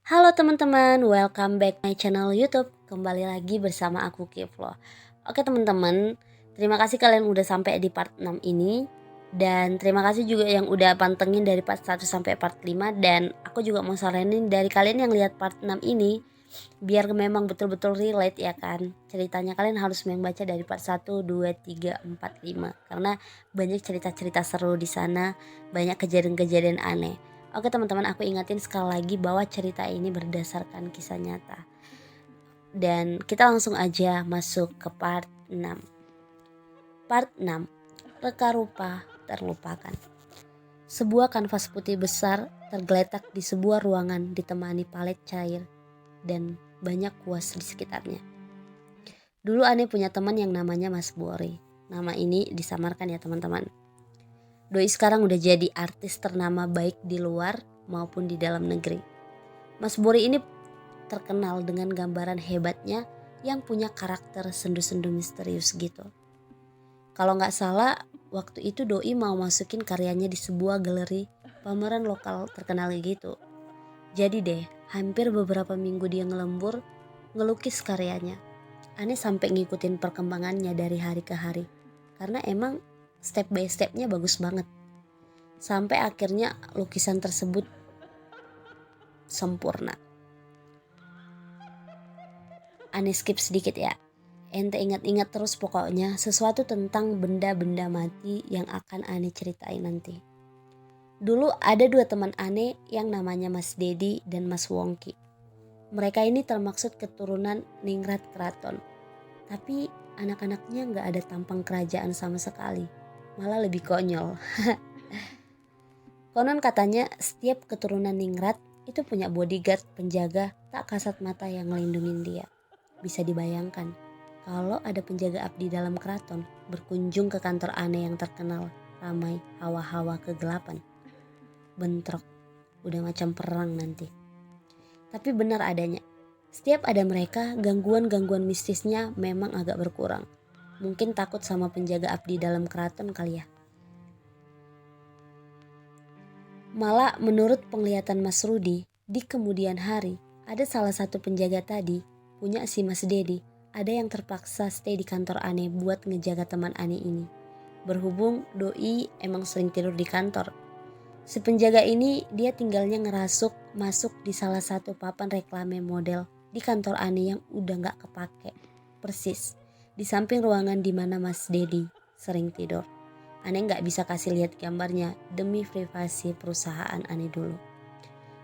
Halo teman-teman, welcome back my channel YouTube. Kembali lagi bersama aku Kiflo. Oke teman-teman, terima kasih kalian udah sampai di part 6 ini. Dan terima kasih juga yang udah pantengin dari part 1 sampai part 5. Dan aku juga mau saranin dari kalian yang lihat part 6 ini, biar memang betul-betul relate ya kan. Ceritanya kalian harus membaca dari part 1, 2, 3, 4, 5. Karena banyak cerita-cerita seru di sana, banyak kejadian-kejadian aneh. Oke teman-teman, aku ingatin sekali lagi bahwa cerita ini berdasarkan kisah nyata. Dan kita langsung aja masuk ke part 6. Part 6, Reka Rupa Terlupakan. Sebuah kanvas putih besar tergeletak di sebuah ruangan ditemani palet cair dan banyak kuas di sekitarnya. Dulu Ane punya teman yang namanya Mas Bori. Nama ini disamarkan ya teman-teman. Doi sekarang udah jadi artis ternama baik di luar maupun di dalam negeri. Mas Bori ini terkenal dengan gambaran hebatnya yang punya karakter sendu-sendu misterius gitu. Kalau nggak salah, waktu itu Doi mau masukin karyanya di sebuah galeri pameran lokal terkenal gitu. Jadi deh, hampir beberapa minggu dia ngelembur, ngelukis karyanya. Ane sampai ngikutin perkembangannya dari hari ke hari. Karena emang step by stepnya bagus banget. Sampai akhirnya lukisan tersebut sempurna. Ane skip sedikit ya. Ente ingat-ingat terus pokoknya sesuatu tentang benda-benda mati yang akan Ane ceritain nanti. Dulu ada dua teman Ane yang namanya Mas Dedi dan Mas Wongki. Mereka ini termaksud keturunan Ningrat Keraton. Tapi anak-anaknya gak ada tampang kerajaan sama sekali. Malah lebih konyol. Konon katanya setiap keturunan Ningrat itu punya bodyguard penjaga tak kasat mata yang ngelindungin dia. Bisa dibayangkan kalau ada penjaga abdi dalam keraton berkunjung ke kantor Ane yang terkenal ramai hawa-hawa kegelapan. Bentrok, udah macam perang nanti. Tapi benar adanya, setiap ada mereka gangguan-gangguan mistisnya memang agak berkurang. Mungkin takut sama penjaga abdi dalam keraton kali ya. Malah menurut penglihatan Mas Rudi, di kemudian hari ada salah satu penjaga tadi punya si Mas Dedi. Ada yang terpaksa stay di kantor Ane buat ngejaga teman Ane ini. Berhubung Doi emang sering tidur di kantor. Si penjaga ini dia tinggalnya ngerasuk masuk di salah satu papan reklame model di kantor Ane yang udah gak kepake. Persis di samping ruangan di mana Mas Dedi sering tidur. Ane gak bisa kasih lihat gambarnya demi privasi perusahaan Ane dulu.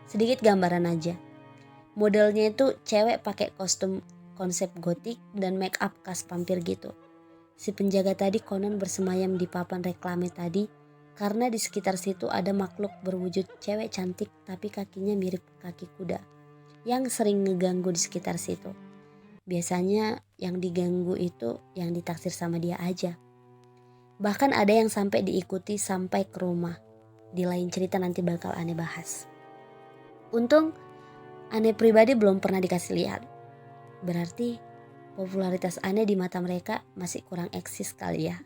Sedikit gambaran aja. Modelnya itu cewek pakai kostum konsep gotik dan make up khas vampir gitu. Si penjaga tadi konon bersemayam di papan reklame tadi karena di sekitar situ ada makhluk berwujud cewek cantik tapi kakinya mirip kaki kuda yang sering ngeganggu di sekitar situ. Biasanya yang diganggu itu yang ditaksir sama dia aja. Bahkan ada yang sampai diikuti sampai ke rumah. Di lain cerita nanti bakal Ane bahas. Untung Ane pribadi belum pernah dikasih lihat. Berarti popularitas Ane di mata mereka masih kurang eksis kali ya.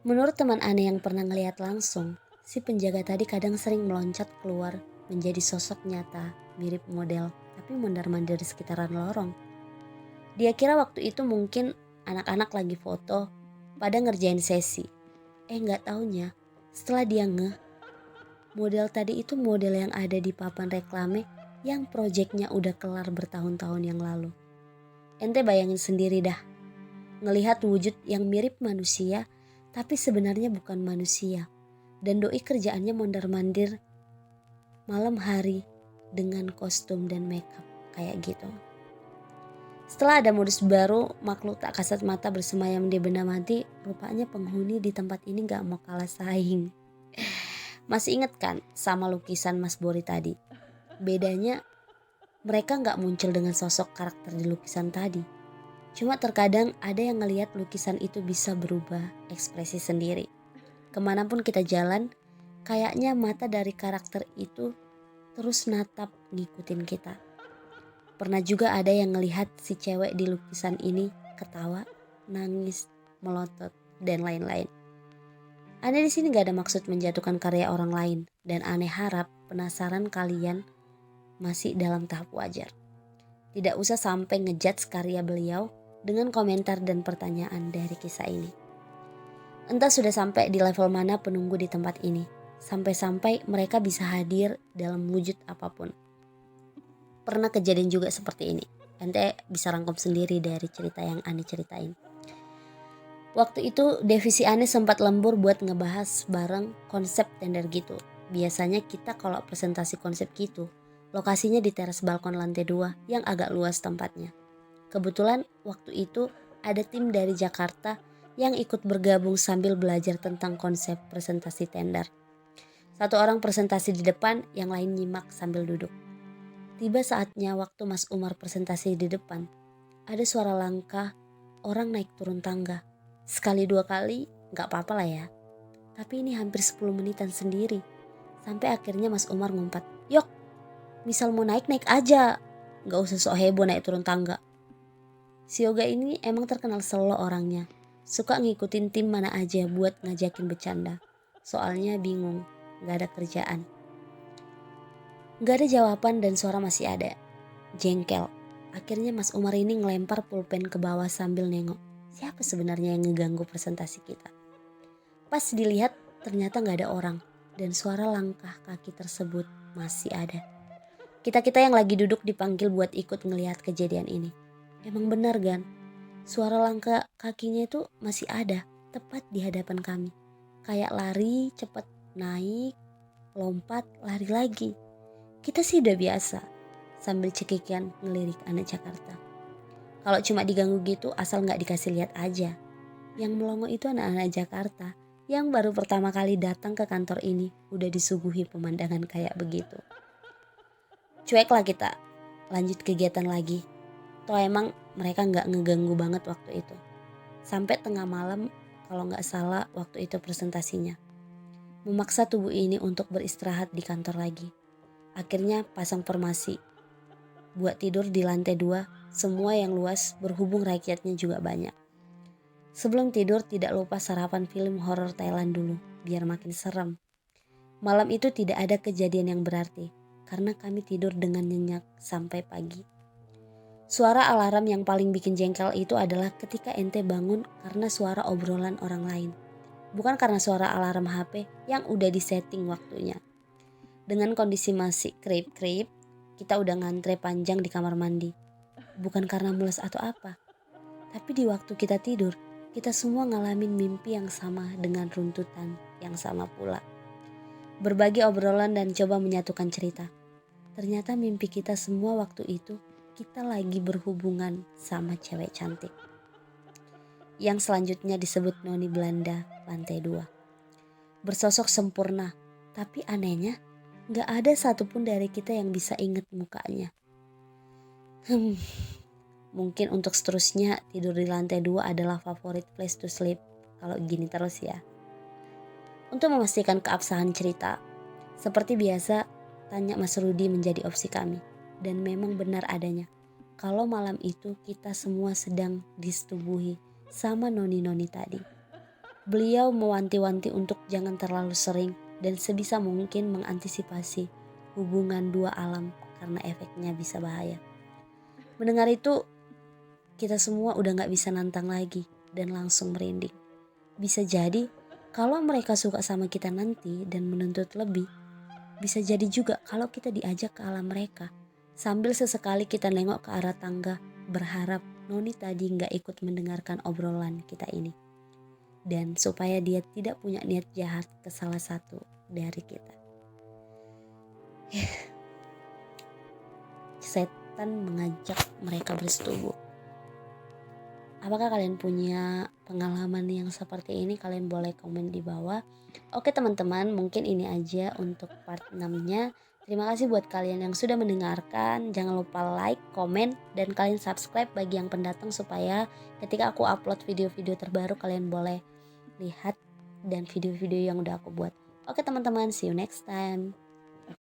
Menurut teman Ane yang pernah ngelihat langsung, si penjaga tadi kadang sering meloncat keluar menjadi sosok nyata mirip model tapi mondar-mandir di sekitaran lorong. Dia kira waktu itu mungkin anak-anak lagi foto pada ngerjain sesi. Gak taunya setelah dia model tadi itu model yang ada di papan reklame yang proyeknya udah kelar bertahun-tahun yang lalu. Ente bayangin sendiri dah, ngelihat wujud yang mirip manusia tapi sebenarnya bukan manusia. Dan Doi kerjaannya mondar-mandir malam hari dengan kostum dan makeup kayak gitu. Setelah ada modus baru, makhluk tak kasat mata bersemayam di benda mati, rupanya penghuni di tempat ini gak mau kalah saing. Masih inget kan sama lukisan Mas Bori tadi? Bedanya mereka gak muncul dengan sosok karakter di lukisan tadi. Cuma terkadang ada yang ngelihat lukisan itu bisa berubah ekspresi sendiri. Kemanapun kita jalan, kayaknya mata dari karakter itu terus natap ngikutin kita. Pernah juga ada yang ngelihat si cewek di lukisan ini ketawa, nangis, melotot, dan lain-lain. Ane di sini gak ada maksud menjatuhkan karya orang lain, dan Ane harap penasaran kalian masih dalam tahap wajar. Tidak usah sampai ngejudge karya beliau dengan komentar dan pertanyaan dari kisah ini. Entah sudah sampai di level mana penunggu di tempat ini, sampai-sampai mereka bisa hadir dalam wujud apapun. Pernah kejadian juga seperti ini. Ente bisa rangkum sendiri dari cerita yang Ani ceritain. Waktu itu divisi Ani sempat lembur buat ngebahas bareng konsep tender gitu. Biasanya kita kalau presentasi konsep gitu, lokasinya di teras balkon lantai 2 yang agak luas tempatnya. Kebetulan waktu itu ada tim dari Jakarta yang ikut bergabung sambil belajar tentang konsep presentasi tender. Satu orang presentasi di depan, yang lain nyimak sambil duduk. Tiba saatnya waktu Mas Umar presentasi di depan, ada suara langkah orang naik turun tangga. Sekali dua kali gak apa-apa lah ya. Tapi ini hampir 10 menitan sendiri. Sampai akhirnya Mas Umar ngumpat, "Yok, misal mau naik aja. Gak usah sok heboh naik turun tangga." Si Yoga ini emang terkenal selo orangnya. Suka ngikutin tim mana aja buat ngajakin bercanda. Soalnya bingung, gak ada kerjaan. Gak ada jawaban dan suara masih ada. Jengkel. Akhirnya Mas Umar ini ngelempar pulpen ke bawah sambil nengok. Siapa sebenarnya yang ngeganggu presentasi kita? Pas dilihat ternyata gak ada orang. Dan suara langkah kaki tersebut masih ada. Kita-kita yang lagi duduk dipanggil buat ikut ngelihat kejadian ini. Emang benar kan? Suara langkah kakinya itu masih ada. Tepat di hadapan kami. Kayak lari, cepat naik, lompat, lari lagi. Kita sih udah biasa. Sambil cekikian ngelirik anak Jakarta. Kalau cuma diganggu gitu asal gak dikasih lihat aja. Yang melongo itu anak-anak Jakarta yang baru pertama kali datang ke kantor ini udah disuguhi pemandangan kayak begitu. Cuek lah kita, lanjut kegiatan lagi. Toh emang mereka gak ngeganggu banget waktu itu. Sampai tengah malam kalau gak salah waktu itu presentasinya. Memaksa tubuh ini untuk beristirahat di kantor lagi. Akhirnya pasang formasi. Buat tidur di lantai 2, semua yang luas berhubung rakyatnya juga banyak. Sebelum tidur tidak lupa sarapan film horor Thailand dulu biar makin serem. Malam itu tidak ada kejadian yang berarti karena kami tidur dengan nyenyak sampai pagi. Suara alarm yang paling bikin jengkel itu adalah ketika ente bangun karena suara obrolan orang lain. Bukan karena suara alarm HP yang udah disetting waktunya. Dengan kondisi masih krip-krip, kita udah ngantre panjang di kamar mandi. Bukan karena mules atau apa. Tapi di waktu kita tidur, kita semua ngalamin mimpi yang sama dengan runtutan yang sama pula. Berbagi obrolan dan coba menyatukan cerita. Ternyata mimpi kita semua waktu itu, kita lagi berhubungan sama cewek cantik. Yang selanjutnya disebut Noni Belanda lantai 2. Bersosok sempurna, tapi anehnya gak ada satupun dari kita yang bisa inget mukanya. Mungkin untuk seterusnya tidur di lantai 2 adalah favorit place to sleep kalau gini terus ya. Untuk memastikan keabsahan cerita, seperti biasa tanya Mas Rudi menjadi opsi kami. Dan memang benar adanya. Kalau malam itu kita semua sedang disetubuhi sama noni-noni tadi. Beliau mewanti-wanti untuk jangan terlalu sering dan sebisa mungkin mengantisipasi hubungan dua alam karena efeknya bisa bahaya. Mendengar itu, kita semua udah gak bisa nantang lagi dan langsung merinding. Bisa jadi kalau mereka suka sama kita nanti dan menuntut lebih, bisa jadi juga kalau kita diajak ke alam mereka. Sambil sesekali kita nengok ke arah tangga berharap Noni tadi gak ikut mendengarkan obrolan kita ini. Dan supaya dia tidak punya niat jahat ke salah satu dari kita. Setan mengajak mereka bersetubuh. Apakah kalian punya pengalaman yang seperti ini? Kalian boleh komen di bawah. Oke teman-teman, mungkin ini aja untuk part 6-nya. Terima kasih buat kalian yang sudah mendengarkan. Jangan lupa like, komen, dan kalian subscribe bagi yang pendatang supaya ketika aku upload video-video terbaru kalian boleh lihat dan video-video yang udah aku buat. Oke teman-teman, see you next time.